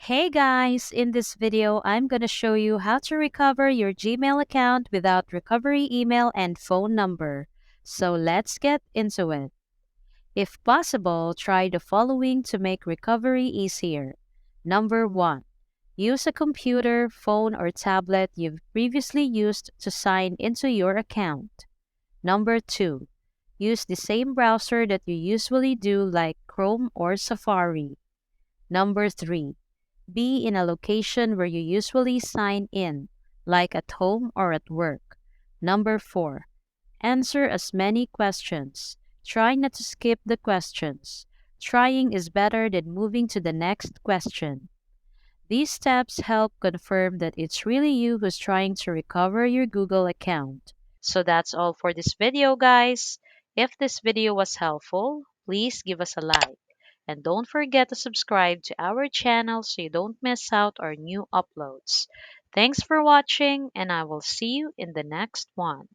Hey guys, in this video, I'm going to show you how to recover your Gmail account without recovery email and phone number. So let's get into it. If possible, try the following to make recovery easier. Number 1. Use a computer, phone, or tablet you've previously used to sign into your account. Number 2. Use the same browser that you usually do like Chrome or Safari. Number 3. Be in a location where you usually sign in, like at home or at work. Number 4. Answer as many questions. Try not to skip the questions. Trying is better than moving to the next question. These steps help confirm that it's really you who's trying to recover your Google account. So that's all for this video, guys. If this video was helpful, please give us a like. And don't forget to subscribe to our channel so you don't miss out our new uploads. Thanks for watching, and I will see you in the next one.